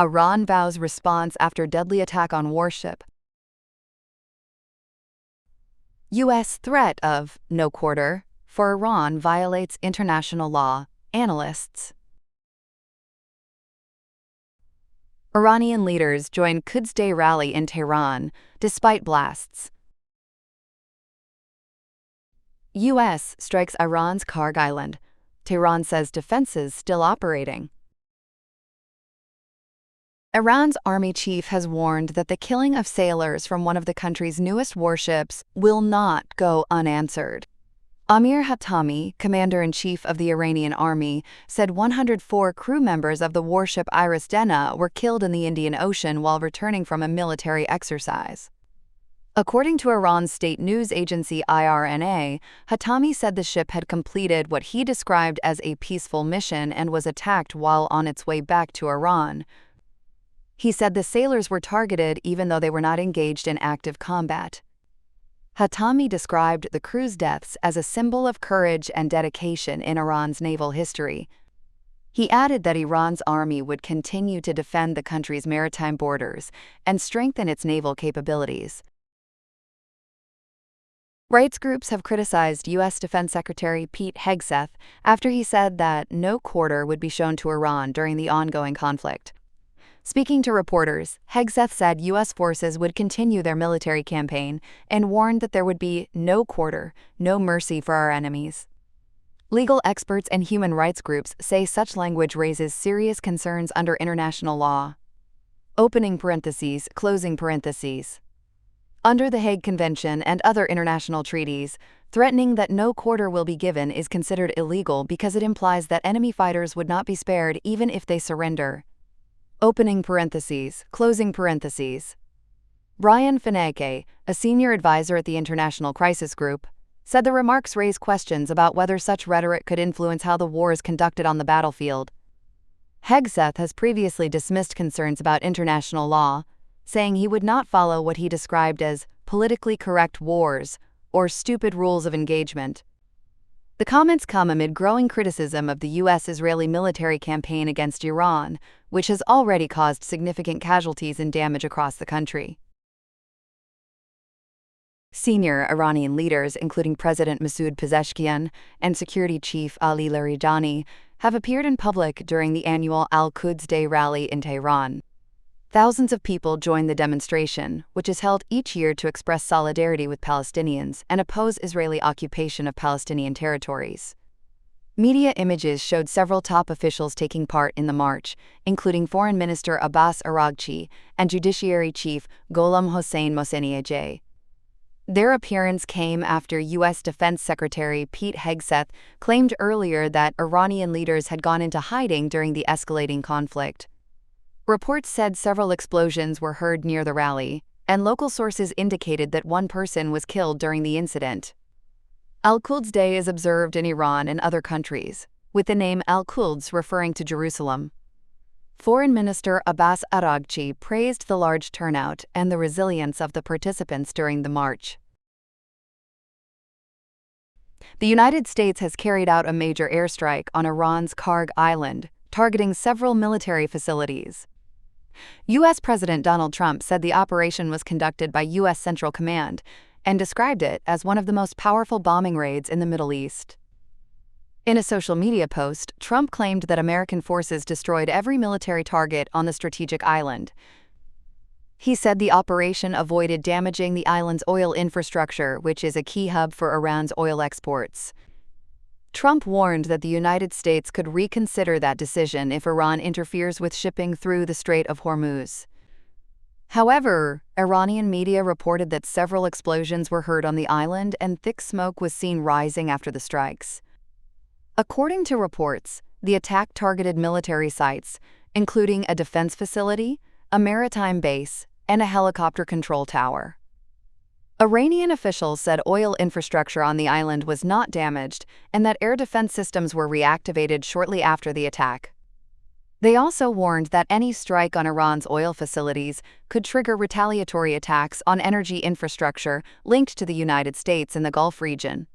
Iran vows response after deadly attack on warship. U.S. threat of no quarter for Iran violates international law, analysts. Iranian leaders join Quds Day rally in Tehran, despite blasts. U.S. strikes Iran's Karg Island. Tehran says defenses still operating. Iran's army chief has warned that the killing of sailors from one of the country's newest warships will not go unanswered. Amir Hatami, commander-in-chief of the Iranian army, said 104 crew members of the warship Iris Dena were killed in the Indian Ocean while returning from a military exercise. According to Iran's state news agency IRNA, Hatami said the ship had completed what he described as a peaceful mission and was attacked while on its way back to Iran. He said the sailors were targeted even though they were not engaged in active combat. Hatami described the crew's deaths as a symbol of courage and dedication in Iran's naval history. He added that Iran's army would continue to defend the country's maritime borders and strengthen its naval capabilities. Rights groups have criticized U.S. Defense Secretary Pete Hegseth after he said that no quarter would be shown to Iran during the ongoing conflict. Speaking to reporters, Hegseth said U.S. forces would continue their military campaign and warned that there would be no quarter, no mercy for our enemies. Legal experts and human rights groups say such language raises serious concerns under international law. Opening parentheses, closing parentheses. Under the Hague Convention and other international treaties, threatening that no quarter will be given is considered illegal because it implies that enemy fighters would not be spared even if they surrender. Opening parentheses, closing parentheses. Brian Fineke, a senior advisor at the International Crisis Group, said the remarks raise questions about whether such rhetoric could influence how the war is conducted on the battlefield. Hegseth has previously dismissed concerns about international law, saying he would not follow what he described as politically correct wars or stupid rules of engagement. The comments come amid growing criticism of the U.S.-Israeli military campaign against Iran, which has already caused significant casualties and damage across the country. Senior Iranian leaders, including President Masoud Pezeshkian and Security Chief Ali Larijani, have appeared in public during the annual Al-Quds Day rally in Tehran. Thousands of people joined the demonstration, which is held each year to express solidarity with Palestinians and oppose Israeli occupation of Palestinian territories. Media images showed several top officials taking part in the march, including Foreign Minister Abbas Araghchi and Judiciary Chief Gholam Hossein Mohseniejeh. Their appearance came after U.S. Defense Secretary Pete Hegseth claimed earlier that Iranian leaders had gone into hiding during the escalating conflict. Reports said several explosions were heard near the rally, and local sources indicated that one person was killed during the incident. Al-Quds Day is observed in Iran and other countries, with the name Al-Quds referring to Jerusalem. Foreign Minister Abbas Araghchi praised the large turnout and the resilience of the participants during the march. The United States has carried out a major airstrike on Iran's Karg Island, targeting several military facilities. U.S. President Donald Trump said the operation was conducted by U.S. Central Command and described it as one of the most powerful bombing raids in the Middle East. In a social media post, Trump claimed that American forces destroyed every military target on the strategic island. He said the operation avoided damaging the island's oil infrastructure, which is a key hub for Iran's oil exports. Trump warned that the United States could reconsider that decision if Iran interferes with shipping through the Strait of Hormuz. However, Iranian media reported that several explosions were heard on the island and thick smoke was seen rising after the strikes. According to reports, the attack targeted military sites, including a defense facility, a maritime base, and a helicopter control tower. Iranian officials said oil infrastructure on the island was not damaged and that air defense systems were reactivated shortly after the attack. They also warned that any strike on Iran's oil facilities could trigger retaliatory attacks on energy infrastructure linked to the United States in the Gulf region.